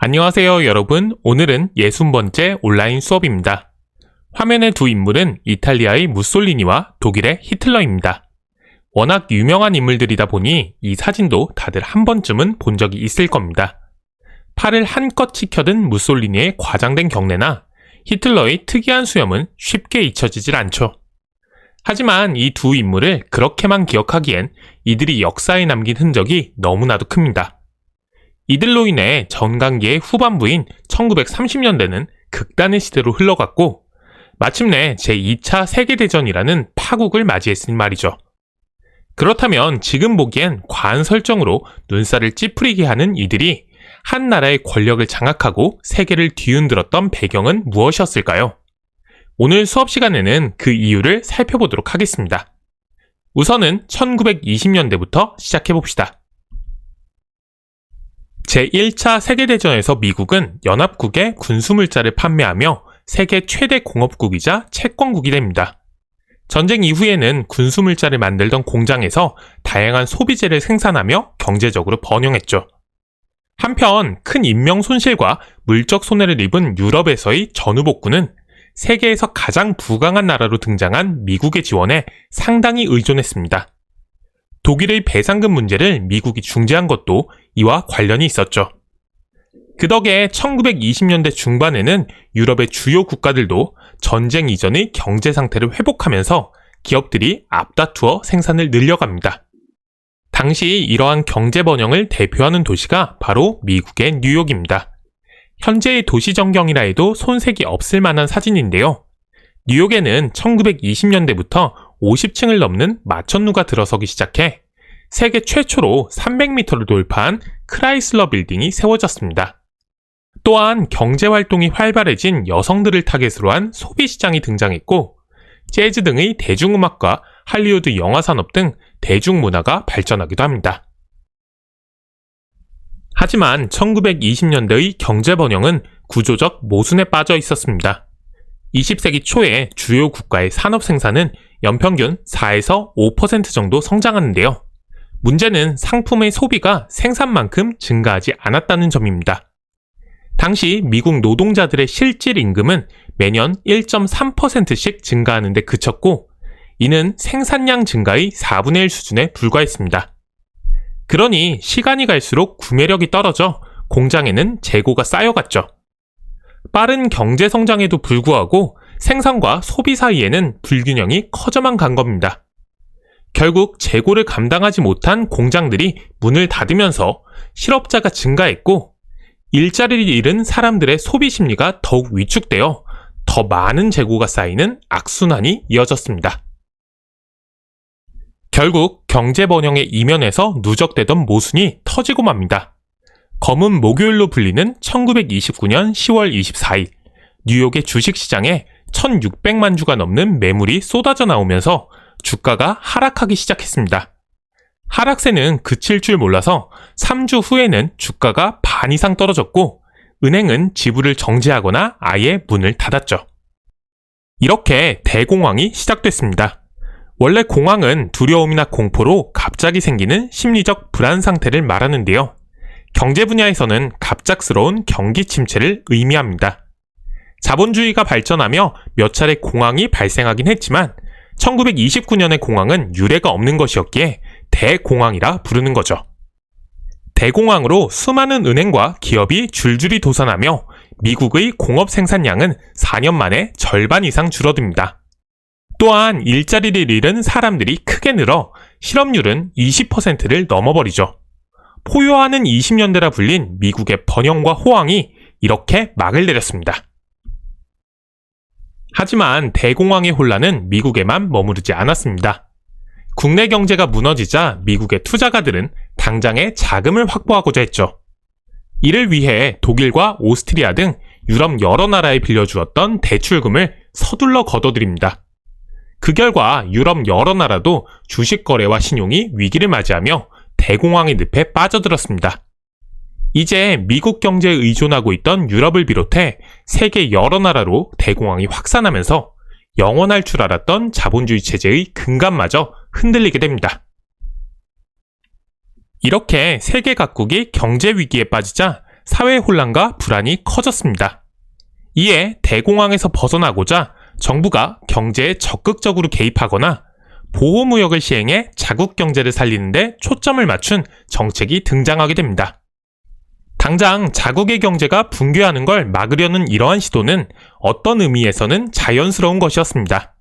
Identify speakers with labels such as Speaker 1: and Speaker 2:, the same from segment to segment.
Speaker 1: 안녕하세요 여러분. 오늘은 60번째 온라인 수업입니다. 화면의 두 인물은 이탈리아의 무솔리니와 독일의 히틀러입니다. 워낙 유명한 인물들이다 보니 이 사진도 다들 한 번쯤은 본 적이 있을 겁니다. 팔을 한껏 치켜든 무솔리니의 과장된 경례나 히틀러의 특이한 수염은 쉽게 잊혀지질 않죠. 하지만 이 두 인물을 그렇게만 기억하기엔 이들이 역사에 남긴 흔적이 너무나도 큽니다. 이들로 인해 전강기의 후반부인 1930년대는 극단의 시대로 흘러갔고 마침내 제2차 세계대전이라는 파국을 맞이했으니 말이죠. 그렇다면 지금 보기엔 과한 설정으로 눈살을 찌푸리게 하는 이들이 한 나라의 권력을 장악하고 세계를 뒤흔들었던 배경은 무엇이었을까요? 오늘 수업 시간에는 그 이유를 살펴보도록 하겠습니다. 우선은 1920년대부터 시작해봅시다. 제1차 세계대전에서 미국은 연합국에 군수물자를 판매하며 세계 최대 공업국이자 채권국이 됩니다. 전쟁 이후에는 군수물자를 만들던 공장에서 다양한 소비재를 생산하며 경제적으로 번영했죠. 한편 큰 인명 손실과 물적 손해를 입은 유럽에서의 전후복구는 세계에서 가장 부강한 나라로 등장한 미국의 지원에 상당히 의존했습니다. 독일의 배상금 문제를 미국이 중재한 것도 이와 관련이 있었죠. 그 덕에 1920년대 중반에는 유럽의 주요 국가들도 전쟁 이전의 경제 상태를 회복하면서 기업들이 앞다투어 생산을 늘려갑니다. 당시 이러한 경제 번영을 대표하는 도시가 바로 미국의 뉴욕입니다. 현재의 도시 전경이라 해도 손색이 없을 만한 사진인데요. 뉴욕에는 1920년대부터 50층을 넘는 마천루가 들어서기 시작해 세계 최초로 300m를 돌파한 크라이슬러 빌딩이 세워졌습니다. 또한 경제활동이 활발해진 여성들을 타겟으로 한 소비시장이 등장했고 재즈 등의 대중음악과 할리우드 영화산업 등 대중문화가 발전하기도 합니다. 하지만 1920년대의 경제 번영은 구조적 모순에 빠져 있었습니다. 20세기 초에 주요 국가의 산업 생산은 연평균 4에서 5% 정도 성장하는데요. 문제는 상품의 소비가 생산만큼 증가하지 않았다는 점입니다. 당시 미국 노동자들의 실질 임금은 매년 1.3%씩 증가하는 데 그쳤고 이는 생산량 증가의 4분의 1 수준에 불과했습니다. 그러니 시간이 갈수록 구매력이 떨어져 공장에는 재고가 쌓여갔죠. 빠른 경제 성장에도 불구하고 생산과 소비 사이에는 불균형이 커져만 간 겁니다. 결국 재고를 감당하지 못한 공장들이 문을 닫으면서 실업자가 증가했고 일자리를 잃은 사람들의 소비 심리가 더욱 위축되어 더 많은 재고가 쌓이는 악순환이 이어졌습니다. 결국 경제 번영의 이면에서 누적되던 모순이 터지고 맙니다. 검은 목요일로 불리는 1929년 10월 24일 뉴욕의 주식시장에 1600만 주가 넘는 매물이 쏟아져 나오면서 주가가 하락하기 시작했습니다. 하락세는 그칠 줄 몰라서 3주 후에는 주가가 반 이상 떨어졌고 은행은 지불을 정지하거나 아예 문을 닫았죠. 이렇게 대공황이 시작됐습니다. 원래 공황은 두려움이나 공포로 갑자기 생기는 심리적 불안 상태를 말하는데요. 경제 분야에서는 갑작스러운 경기 침체를 의미합니다. 자본주의가 발전하며 몇 차례 공황이 발생하긴 했지만 1929년의 공황은 유례가 없는 것이었기에 대공황이라 부르는 거죠. 대공황으로 수많은 은행과 기업이 줄줄이 도산하며 미국의 공업 생산량은 4년 만에 절반 이상 줄어듭니다. 또한 일자리를 잃은 사람들이 크게 늘어 실업률은 20%를 넘어버리죠. 포효하는 20년대라 불린 미국의 번영과 호황이 이렇게 막을 내렸습니다. 하지만 대공황의 혼란은 미국에만 머무르지 않았습니다. 국내 경제가 무너지자 미국의 투자가들은 당장에 자금을 확보하고자 했죠. 이를 위해 독일과 오스트리아 등 유럽 여러 나라에 빌려주었던 대출금을 서둘러 걷어들입니다. 그 결과 유럽 여러 나라도 주식 거래와 신용이 위기를 맞이하며 대공황의 늪에 빠져들었습니다. 이제 미국 경제에 의존하고 있던 유럽을 비롯해 세계 여러 나라로 대공황이 확산하면서 영원할 줄 알았던 자본주의 체제의 근간마저 흔들리게 됩니다. 이렇게 세계 각국이 경제 위기에 빠지자 사회 혼란과 불안이 커졌습니다. 이에 대공황에서 벗어나고자 정부가 경제에 적극적으로 개입하거나 보호무역을 시행해 자국 경제를 살리는 데 초점을 맞춘 정책이 등장하게 됩니다. 당장 자국의 경제가 붕괴하는 걸 막으려는 이러한 시도는 어떤 의미에서는 자연스러운 것이었습니다.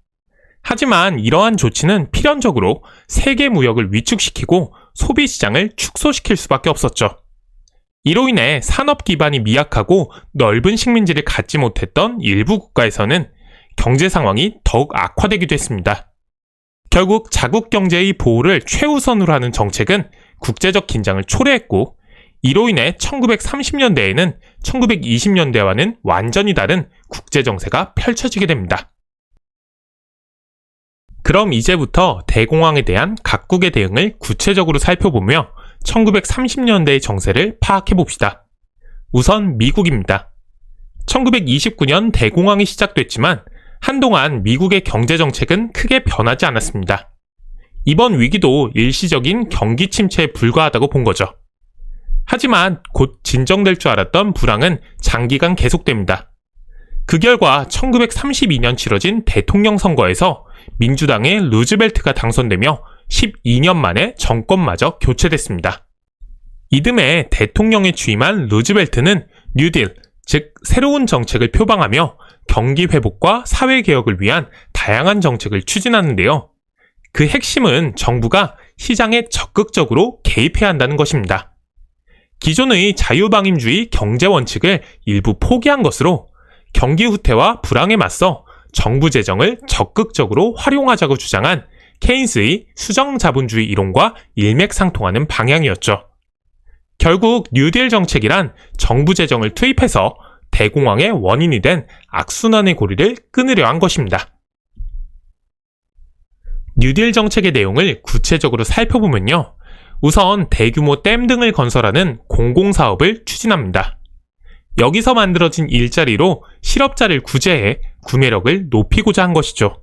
Speaker 1: 하지만 이러한 조치는 필연적으로 세계 무역을 위축시키고 소비 시장을 축소시킬 수밖에 없었죠. 이로 인해 산업 기반이 미약하고 넓은 식민지를 갖지 못했던 일부 국가에서는 경제 상황이 더욱 악화되기도 했습니다. 결국 자국 경제의 보호를 최우선으로 하는 정책은 국제적 긴장을 초래했고, 이로 인해 1930년대에는 1920년대와는 완전히 다른 국제 정세가 펼쳐지게 됩니다. 그럼 이제부터 대공황에 대한 각국의 대응을 구체적으로 살펴보며 1930년대의 정세를 파악해 봅시다. 우선 미국입니다. 1929년 대공황이 시작됐지만 한동안 미국의 경제정책은 크게 변하지 않았습니다. 이번 위기도 일시적인 경기 침체에 불과하다고 본 거죠. 하지만 곧 진정될 줄 알았던 불황은 장기간 계속됩니다. 그 결과 1932년 치러진 대통령 선거에서 민주당의 루즈벨트가 당선되며 12년 만에 정권마저 교체됐습니다. 이듬해 대통령에 취임한 루즈벨트는 뉴딜, 즉 새로운 정책을 표방하며 경기 회복과 사회 개혁을 위한 다양한 정책을 추진하는데요. 그 핵심은 정부가 시장에 적극적으로 개입해야 한다는 것입니다. 기존의 자유방임주의 경제 원칙을 일부 포기한 것으로 경기 후퇴와 불황에 맞서 정부 재정을 적극적으로 활용하자고 주장한 케인스의 수정자본주의 이론과 일맥상통하는 방향이었죠. 결국 뉴딜 정책이란 정부 재정을 투입해서 대공황의 원인이 된 악순환의 고리를 끊으려 한 것입니다. 뉴딜 정책의 내용을 구체적으로 살펴보면요. 우선 대규모 댐 등을 건설하는 공공사업을 추진합니다. 여기서 만들어진 일자리로 실업자를 구제해 구매력을 높이고자 한 것이죠.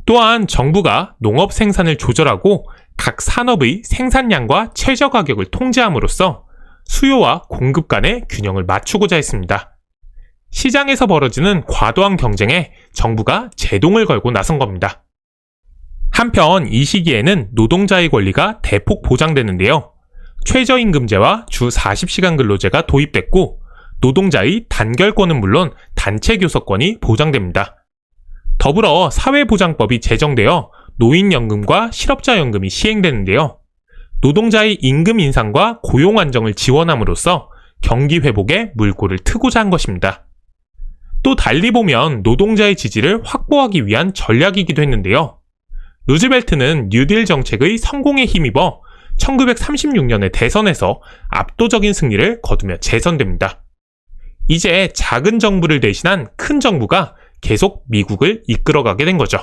Speaker 1: 또한 정부가 농업 생산을 조절하고 각 산업의 생산량과 최저 가격을 통제함으로써 수요와 공급 간의 균형을 맞추고자 했습니다. 시장에서 벌어지는 과도한 경쟁에 정부가 제동을 걸고 나선 겁니다. 한편 이 시기에는 노동자의 권리가 대폭 보장되는데요. 최저임금제와 주 40시간 근로제가 도입됐고 노동자의 단결권은 물론 단체 교섭권이 보장됩니다. 더불어 사회보장법이 제정되어 노인연금과 실업자연금이 시행되는데요. 노동자의 임금 인상과 고용 안정을 지원함으로써 경기 회복에 물꼬를 트고자 한 것입니다. 또 달리 보면 노동자의 지지를 확보하기 위한 전략이기도 했는데요. 루즈벨트는 뉴딜 정책의 성공에 힘입어 1936년의 대선에서 압도적인 승리를 거두며 재선됩니다. 이제 작은 정부를 대신한 큰 정부가 계속 미국을 이끌어가게 된 거죠.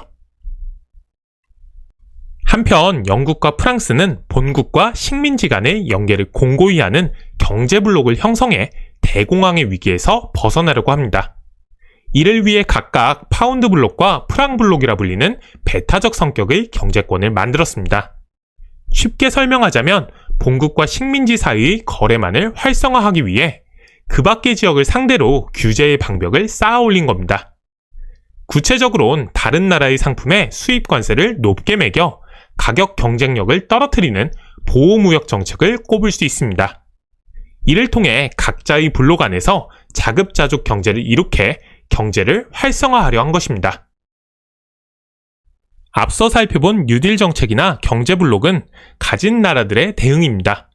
Speaker 1: 한편 영국과 프랑스는 본국과 식민지 간의 연계를 공고히 하는 경제 블록을 형성해 대공황의 위기에서 벗어나려고 합니다. 이를 위해 각각 파운드 블록과 프랑 블록이라 불리는 배타적 성격의 경제권을 만들었습니다. 쉽게 설명하자면 본국과 식민지 사이의 거래만을 활성화하기 위해 그 밖의 지역을 상대로 규제의 방벽을 쌓아 올린 겁니다. 구체적으로는 다른 나라의 상품에 수입 관세를 높게 매겨 가격 경쟁력을 떨어뜨리는 보호무역 정책을 꼽을 수 있습니다. 이를 통해 각자의 블록 안에서 자급자족 경제를 이룩해 경제를 활성화하려 한 것입니다. 앞서 살펴본 뉴딜 정책이나 경제 블록은 가진 나라들의 대응입니다.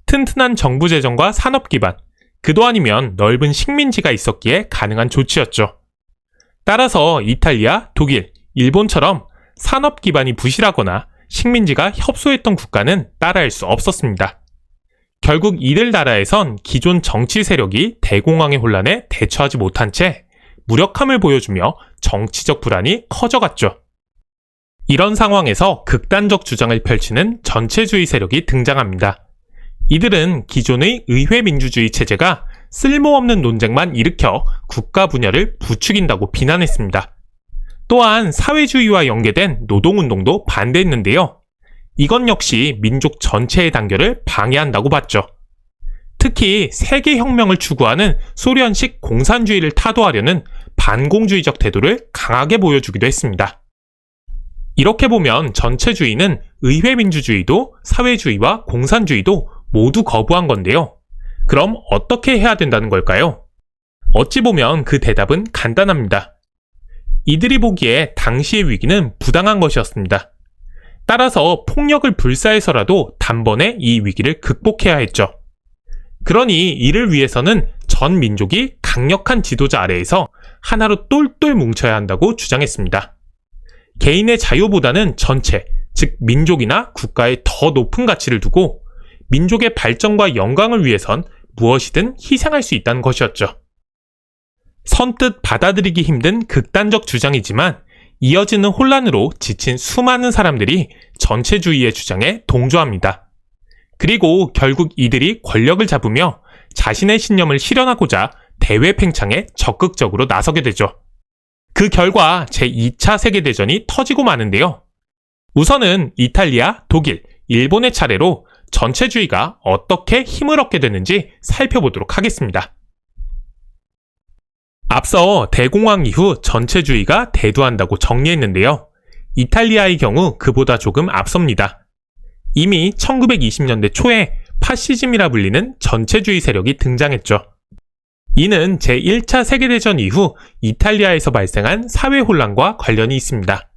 Speaker 1: 튼튼한 정부 재정과 산업 기반, 그도 아니면 넓은 식민지가 있었기에 가능한 조치였죠. 따라서 이탈리아, 독일, 일본처럼 산업 기반이 부실하거나 식민지가 협소했던 국가는 따라할 수 없었습니다. 결국 이들 나라에선 기존 정치 세력이 대공황의 혼란에 대처하지 못한 채 무력함을 보여주며 정치적 불안이 커져갔죠. 이런 상황에서 극단적 주장을 펼치는 전체주의 세력이 등장합니다. 이들은 기존의 의회 민주주의 체제가 쓸모없는 논쟁만 일으켜 국가 분열을 부추긴다고 비난했습니다. 또한 사회주의와 연계된 노동운동도 반대했는데요. 이건 역시 민족 전체의 단결을 방해한다고 봤죠. 특히 세계혁명을 추구하는 소련식 공산주의를 타도하려는 반공주의적 태도를 강하게 보여주기도 했습니다. 이렇게 보면 전체주의는 의회민주주의도 사회주의와 공산주의도 모두 거부한 건데요. 그럼 어떻게 해야 된다는 걸까요? 어찌 보면 그 대답은 간단합니다. 이들이 보기에 당시의 위기는 부당한 것이었습니다. 따라서 폭력을 불사해서라도 단번에 이 위기를 극복해야 했죠. 그러니 이를 위해서는 전 민족이 강력한 지도자 아래에서 하나로 똘똘 뭉쳐야 한다고 주장했습니다. 개인의 자유보다는 전체, 즉 민족이나 국가에 더 높은 가치를 두고 민족의 발전과 영광을 위해선 무엇이든 희생할 수 있다는 것이었죠. 선뜻 받아들이기 힘든 극단적 주장이지만 이어지는 혼란으로 지친 수많은 사람들이 전체주의의 주장에 동조합니다. 그리고 결국 이들이 권력을 잡으며 자신의 신념을 실현하고자 대외 팽창에 적극적으로 나서게 되죠. 그 결과 제2차 세계대전이 터지고 마는데요. 우선은 이탈리아, 독일, 일본의 차례로 전체주의가 어떻게 힘을 얻게 되는지 살펴보도록 하겠습니다. 앞서 대공황 이후 전체주의가 대두한다고 정리했는데요. 이탈리아의 경우 그보다 조금 앞섭니다. 이미 1920년대 초에 파시즘이라 불리는 전체주의 세력이 등장했죠. 이는 제1차 세계대전 이후 이탈리아에서 발생한 사회 혼란과 관련이 있습니다.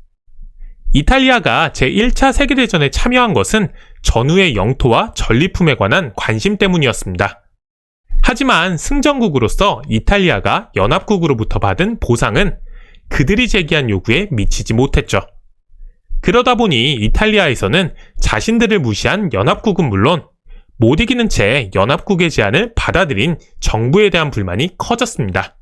Speaker 1: 이탈리아가 제1차 세계대전에 참여한 것은 전후의 영토와 전리품에 관한 관심 때문이었습니다. 하지만 승전국으로서 이탈리아가 연합국으로부터 받은 보상은 그들이 제기한 요구에 미치지 못했죠. 그러다 보니 이탈리아에서는 자신들을 무시한 연합국은 물론 못 이기는 채 연합국의 제안을 받아들인 정부에 대한 불만이 커졌습니다.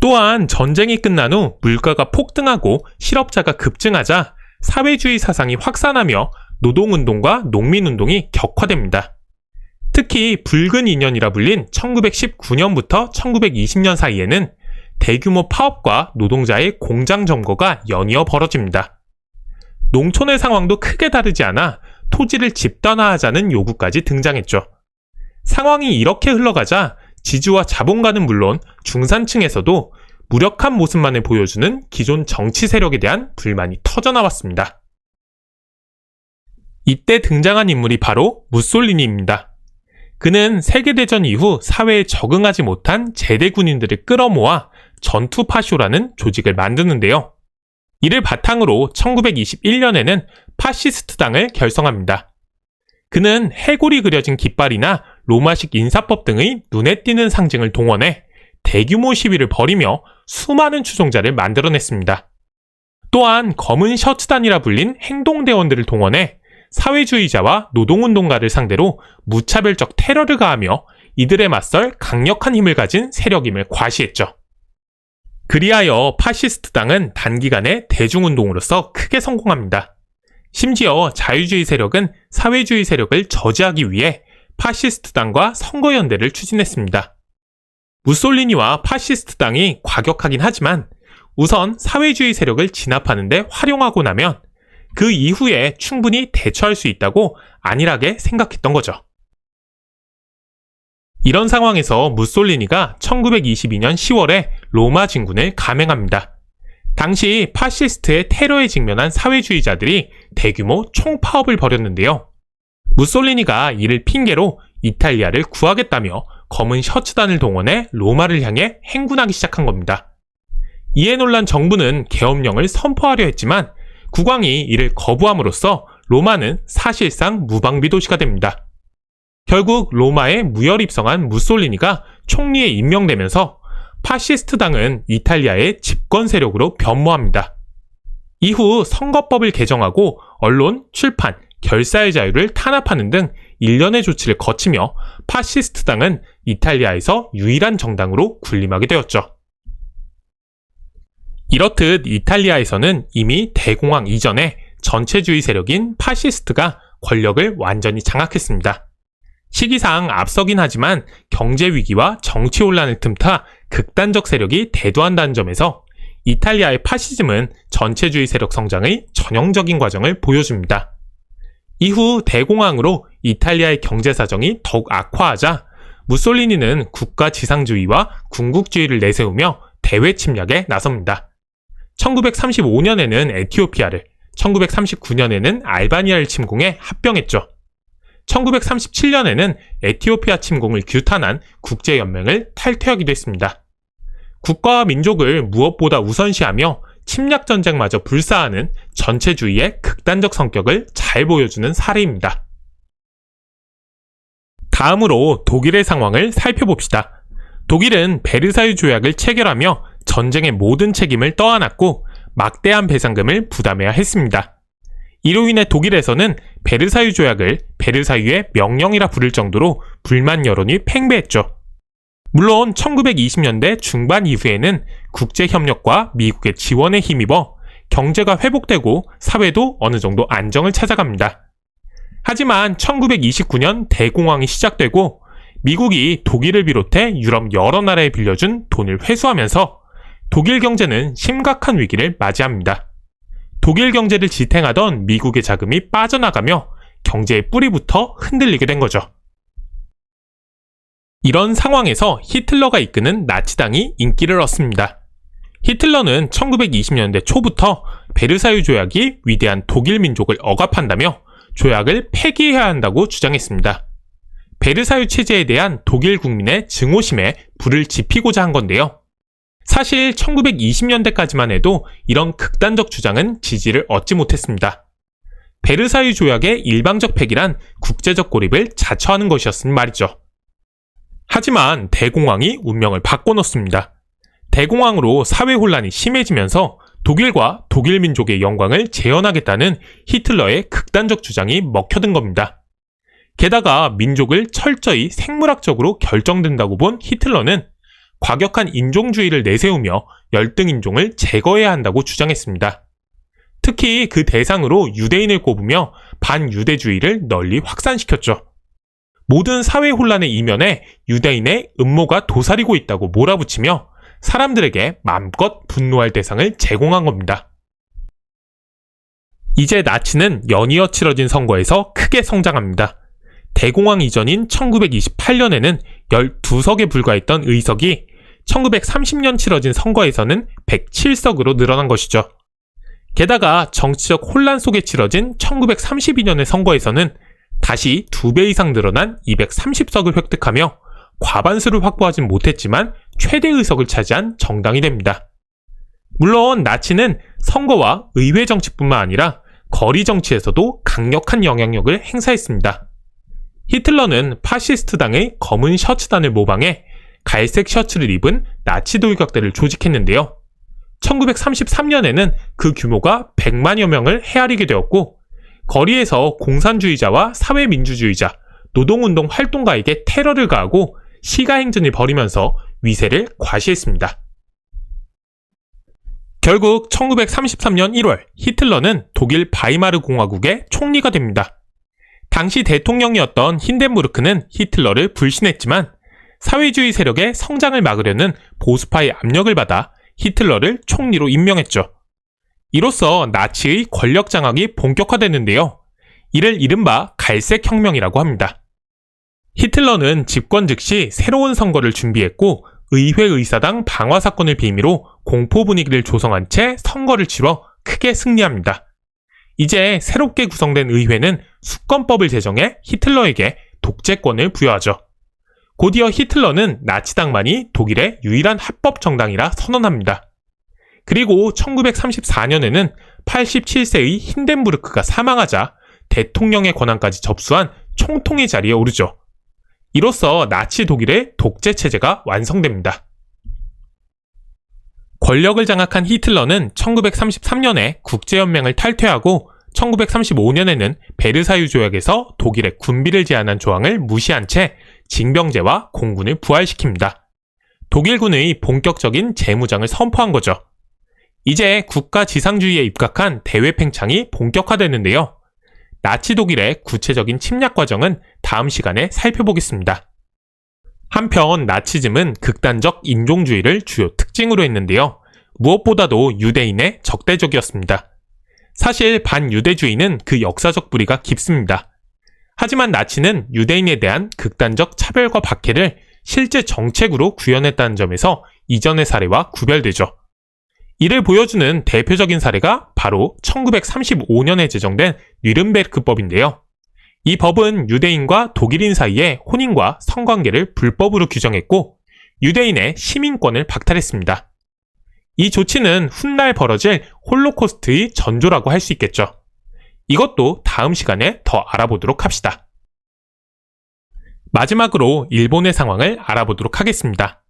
Speaker 1: 또한 전쟁이 끝난 후 물가가 폭등하고 실업자가 급증하자 사회주의 사상이 확산하며 노동운동과 농민운동이 격화됩니다. 특히 붉은 인연이라 불린 1919년부터 1920년 사이에는 대규모 파업과 노동자의 공장 점거가 연이어 벌어집니다. 농촌의 상황도 크게 다르지 않아 토지를 집단화하자는 요구까지 등장했죠. 상황이 이렇게 흘러가자 지주와 자본가는 물론 중산층에서도 무력한 모습만을 보여주는 기존 정치 세력에 대한 불만이 터져나왔습니다. 이때 등장한 인물이 바로 무솔리니입니다. 그는 세계대전 이후 사회에 적응하지 못한 제대 군인들을 끌어모아 전투파쇼라는 조직을 만드는데요. 이를 바탕으로 1921년에는 파시스트당을 결성합니다. 그는 해골이 그려진 깃발이나 로마식 인사법 등의 눈에 띄는 상징을 동원해 대규모 시위를 벌이며 수많은 추종자를 만들어냈습니다. 또한 검은 셔츠단이라 불린 행동대원들을 동원해 사회주의자와 노동운동가를 상대로 무차별적 테러를 가하며 이들에 맞설 강력한 힘을 가진 세력임을 과시했죠. 그리하여 파시스트당은 단기간에 대중운동으로서 크게 성공합니다. 심지어 자유주의 세력은 사회주의 세력을 저지하기 위해 파시스트당과 선거연대를 추진했습니다. 무솔리니와 파시스트당이 과격하긴 하지만 우선 사회주의 세력을 진압하는 데 활용하고 나면 그 이후에 충분히 대처할 수 있다고 안일하게 생각했던 거죠. 이런 상황에서 무솔리니가 1922년 10월에 로마 진군을 감행합니다. 당시 파시스트의 테러에 직면한 사회주의자들이 대규모 총파업을 벌였는데요. 무솔리니가 이를 핑계로 이탈리아를 구하겠다며 검은 셔츠단을 동원해 로마를 향해 행군하기 시작한 겁니다. 이에 놀란 정부는 계엄령을 선포하려 했지만 국왕이 이를 거부함으로써 로마는 사실상 무방비 도시가 됩니다. 결국 로마에 무혈 입성한 무솔리니가 총리에 임명되면서 파시스트당은 이탈리아의 집권 세력으로 변모합니다. 이후 선거법을 개정하고 언론, 출판, 결사의 자유를 탄압하는 등 일련의 조치를 거치며 파시스트당은 이탈리아에서 유일한 정당으로 군림하게 되었죠. 이렇듯 이탈리아에서는 이미 대공황 이전에 전체주의 세력인 파시스트가 권력을 완전히 장악했습니다. 시기상 앞서긴 하지만 경제 위기와 정치 혼란을 틈타 극단적 세력이 대두한다는 점에서 이탈리아의 파시즘은 전체주의 세력 성장의 전형적인 과정을 보여줍니다. 이후 대공황으로 이탈리아의 경제 사정이 더욱 악화하자 무솔리니는 국가 지상주의와 군국주의를 내세우며 대외 침략에 나섭니다. 1935년에는 에티오피아를, 1939년에는 알바니아를 침공해 합병했죠. 1937년에는 에티오피아 침공을 규탄한 국제연맹을 탈퇴하기도 했습니다. 국가와 민족을 무엇보다 우선시하며 침략전쟁마저 불사하는 전체주의의 극단적 성격을 잘 보여주는 사례입니다. 다음으로 독일의 상황을 살펴봅시다. 독일은 베르사유 조약을 체결하며 전쟁의 모든 책임을 떠안았고 막대한 배상금을 부담해야 했습니다. 이로 인해 독일에서는 베르사유 조약을 베르사유의 명령이라 부를 정도로 불만 여론이 팽배했죠. 물론 1920년대 중반 이후에는 국제협력과 미국의 지원에 힘입어 경제가 회복되고 사회도 어느 정도 안정을 찾아갑니다. 하지만 1929년 대공황이 시작되고 미국이 독일을 비롯해 유럽 여러 나라에 빌려준 돈을 회수하면서 독일 경제는 심각한 위기를 맞이합니다. 독일 경제를 지탱하던 미국의 자금이 빠져나가며 경제의 뿌리부터 흔들리게 된 거죠. 이런 상황에서 히틀러가 이끄는 나치당이 인기를 얻습니다. 히틀러는 1920년대 초부터 베르사유 조약이 위대한 독일 민족을 억압한다며 조약을 폐기해야 한다고 주장했습니다. 베르사유 체제에 대한 독일 국민의 증오심에 불을 지피고자 한 건데요. 사실 1920년대까지만 해도 이런 극단적 주장은 지지를 얻지 못했습니다. 베르사유 조약의 일방적 폐기란 국제적 고립을 자처하는 것이었으니 말이죠. 하지만 대공황이 운명을 바꿔놓습니다. 대공황으로 사회 혼란이 심해지면서 독일과 독일 민족의 영광을 재현하겠다는 히틀러의 극단적 주장이 먹혀든 겁니다. 게다가 민족을 철저히 생물학적으로 결정된다고 본 히틀러는 과격한 인종주의를 내세우며 열등인종을 제거해야 한다고 주장했습니다. 특히 그 대상으로 유대인을 꼽으며 반유대주의를 널리 확산시켰죠. 모든 사회 혼란의 이면에 유대인의 음모가 도사리고 있다고 몰아붙이며 사람들에게 마음껏 분노할 대상을 제공한 겁니다. 이제 나치는 연이어 치러진 선거에서 크게 성장합니다. 대공황 이전인 1928년에는 12석에 불과했던 의석이 1930년 치러진 선거에서는 107석으로 늘어난 것이죠. 게다가 정치적 혼란 속에 치러진 1932년의 선거에서는 다시 2배 이상 늘어난 230석을 획득하며 과반수를 확보하진 못했지만 최대 의석을 차지한 정당이 됩니다. 물론 나치는 선거와 의회 정치뿐만 아니라 거리 정치에서도 강력한 영향력을 행사했습니다. 히틀러는 파시스트당의 검은 셔츠단을 모방해 갈색 셔츠를 입은 나치 도의각대를 조직했는데요. 1933년에는 그 규모가 100만여 명을 헤아리게 되었고 거리에서 공산주의자와 사회민주주의자, 노동운동 활동가에게 테러를 가하고 시가행진을 벌이면서 위세를 과시했습니다. 결국 1933년 1월 히틀러는 독일 바이마르 공화국의 총리가 됩니다. 당시 대통령이었던 힌덴부르크는 히틀러를 불신했지만 사회주의 세력의 성장을 막으려는 보수파의 압력을 받아 히틀러를 총리로 임명했죠. 이로써 나치의 권력 장악이 본격화됐는데요. 이를 이른바 갈색 혁명이라고 합니다. 히틀러는 집권 즉시 새로운 선거를 준비했고 의회의사당 방화 사건을 빌미로 공포 분위기를 조성한 채 선거를 치러 크게 승리합니다. 이제 새롭게 구성된 의회는 수권법을 제정해 히틀러에게 독재권을 부여하죠. 곧이어 히틀러는 나치당만이 독일의 유일한 합법 정당이라 선언합니다. 그리고 1934년에는 87세의 힌덴부르크가 사망하자 대통령의 권한까지 접수한 총통의 자리에 오르죠. 이로써 나치 독일의 독재 체제가 완성됩니다. 권력을 장악한 히틀러는 1933년에 국제연맹을 탈퇴하고 1935년에는 베르사유 조약에서 독일의 군비를 제한한 조항을 무시한 채 징병제와 공군을 부활시킵니다. 독일군의 본격적인 재무장을 선포한 거죠. 이제 국가 지상주의에 입각한 대외 팽창이 본격화되는데요. 나치 독일의 구체적인 침략 과정은 다음 시간에 살펴보겠습니다. 한편 나치즘은 극단적 인종주의를 주요 특징으로 했는데요. 무엇보다도 유대인의 적대적이었습니다. 사실 반유대주의는 그 역사적 뿌리가 깊습니다. 하지만 나치는 유대인에 대한 극단적 차별과 박해를 실제 정책으로 구현했다는 점에서 이전의 사례와 구별되죠. 이를 보여주는 대표적인 사례가 바로 1935년에 제정된 뉘른베르크법인데요. 이 법은 유대인과 독일인 사이의 혼인과 성관계를 불법으로 규정했고 유대인의 시민권을 박탈했습니다. 이 조치는 훗날 벌어질 홀로코스트의 전조라고 할 수 있겠죠. 이것도 다음 시간에 더 알아보도록 합시다. 마지막으로 일본의 상황을 알아보도록 하겠습니다.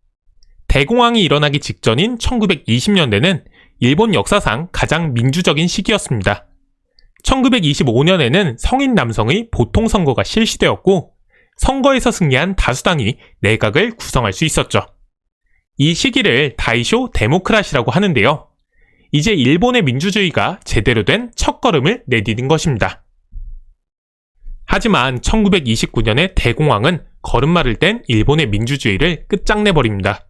Speaker 1: 대공황이 일어나기 직전인 1920년대는 일본 역사상 가장 민주적인 시기였습니다. 1925년에는 성인 남성의 보통 선거가 실시되었고 선거에서 승리한 다수당이 내각을 구성할 수 있었죠. 이 시기를 다이쇼 데모크라시라고 하는데요. 이제 일본의 민주주의가 제대로 된 첫걸음을 내디딘 것입니다. 하지만 1929년의 대공황은 걸음마를 뗀 일본의 민주주의를 끝장내버립니다.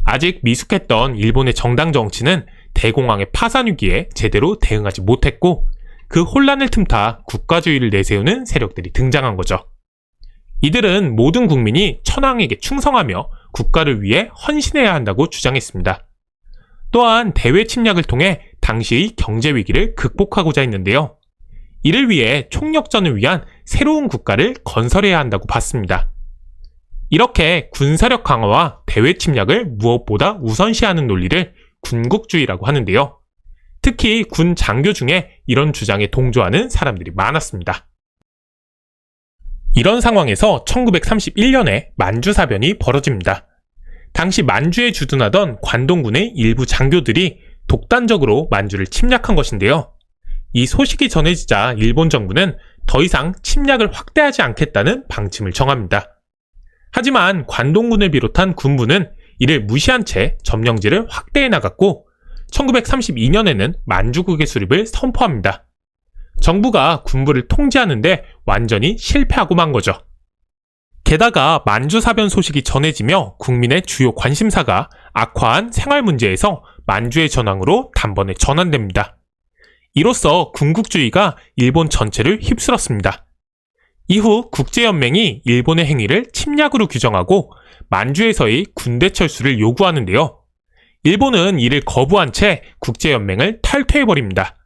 Speaker 1: 아직 미숙했던 일본의 정당 정치는 대공황의 파산 위기에 제대로 대응하지 못했고 그 혼란을 틈타 국가주의를 내세우는 세력들이 등장한 거죠. 이들은 모든 국민이 천황에게 충성하며 국가를 위해 헌신해야 한다고 주장했습니다. 또한 대외 침략을 통해 당시의 경제 위기를 극복하고자 했는데요. 이를 위해 총력전을 위한 새로운 국가를 건설해야 한다고 봤습니다. 이렇게 군사력 강화와 대외 침략을 무엇보다 우선시하는 논리를 군국주의라고 하는데요. 특히 군 장교 중에 이런 주장에 동조하는 사람들이 많았습니다. 이런 상황에서 1931년에 만주사변이 벌어집니다. 당시 만주에 주둔하던 관동군의 일부 장교들이 독단적으로 만주를 침략한 것인데요. 이 소식이 전해지자 일본 정부는 더 이상 침략을 확대하지 않겠다는 방침을 정합니다. 하지만 관동군을 비롯한 군부는 이를 무시한 채 점령지를 확대해 나갔고 1932년에는 만주국의 수립을 선포합니다. 정부가 군부를 통제하는데 완전히 실패하고 만 거죠. 게다가 만주사변 소식이 전해지며 국민의 주요 관심사가 악화한 생활 문제에서 만주의 전황으로 단번에 전환됩니다. 이로써 군국주의가 일본 전체를 휩쓸었습니다. 이후 국제연맹이 일본의 행위를 침략으로 규정하고 만주에서의 군대 철수를 요구하는데요. 일본은 이를 거부한 채 국제연맹을 탈퇴해버립니다.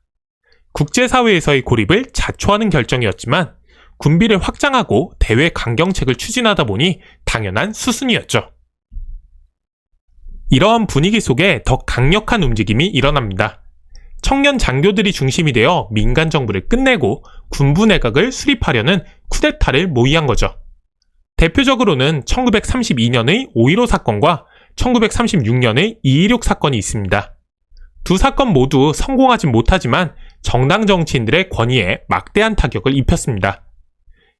Speaker 1: 국제사회에서의 고립을 자초하는 결정이었지만 군비를 확장하고 대외 강경책을 추진하다 보니 당연한 수순이었죠. 이러한 분위기 속에 더 강력한 움직임이 일어납니다. 청년 장교들이 중심이 되어 민간 정부를 끝내고 군부 내각을 수립하려는 쿠데타를 모의한 거죠. 대표적으로는 1932년의 5.15 사건과 1936년의 2.16 사건이 있습니다. 두 사건 모두 성공하지 못하지만 정당 정치인들의 권위에 막대한 타격을 입혔습니다.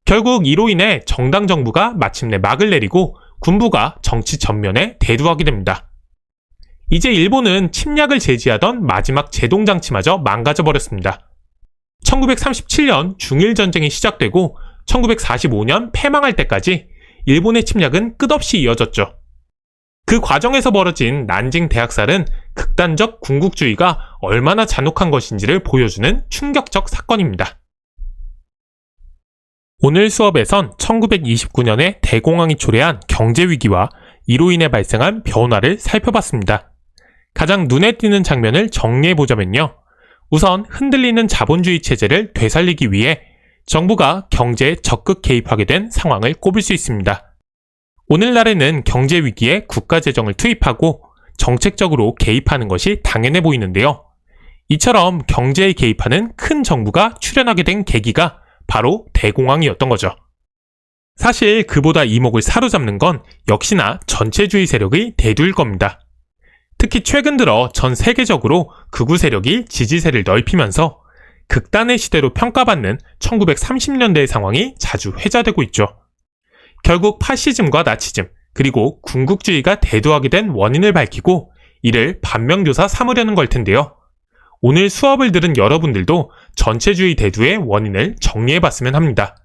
Speaker 1: 결국 이로 인해 정당 정부가 마침내 막을 내리고 군부가 정치 전면에 대두하게 됩니다. 이제 일본은 침략을 제지하던 마지막 제동장치마저 망가져버렸습니다. 1937년 중일전쟁이 시작되고 1945년 패망할 때까지 일본의 침략은 끝없이 이어졌죠. 그 과정에서 벌어진 난징 대학살은 극단적 군국주의가 얼마나 잔혹한 것인지를 보여주는 충격적 사건입니다. 오늘 수업에선 1929년에 대공황이 초래한 경제위기와 이로 인해 발생한 변화를 살펴봤습니다. 가장 눈에 띄는 장면을 정리해보자면요. 우선 흔들리는 자본주의 체제를 되살리기 위해 정부가 경제에 적극 개입하게 된 상황을 꼽을 수 있습니다. 오늘날에는 경제위기에 국가재정을 투입하고 정책적으로 개입하는 것이 당연해 보이는데요. 이처럼 경제에 개입하는 큰 정부가 출현하게 된 계기가 바로 대공황이었던 거죠. 사실 그보다 이목을 사로잡는 건 역시나 전체주의 세력의 대두일 겁니다. 특히 최근 들어 전 세계적으로 극우 세력이 지지세를 넓히면서 극단의 시대로 평가받는 1930년대의 상황이 자주 회자되고 있죠. 결국 파시즘과 나치즘, 그리고 군국주의가 대두하게 된 원인을 밝히고 이를 반면교사 삼으려는 걸 텐데요. 오늘 수업을 들은 여러분들도 전체주의 대두의 원인을 정리해봤으면 합니다.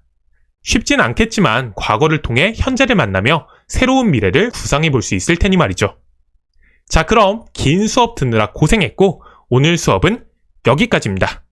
Speaker 1: 쉽진 않겠지만 과거를 통해 현재를 만나며 새로운 미래를 구상해볼 수 있을 테니 말이죠. 자, 그럼 긴 수업 듣느라 고생했고 오늘 수업은 여기까지입니다.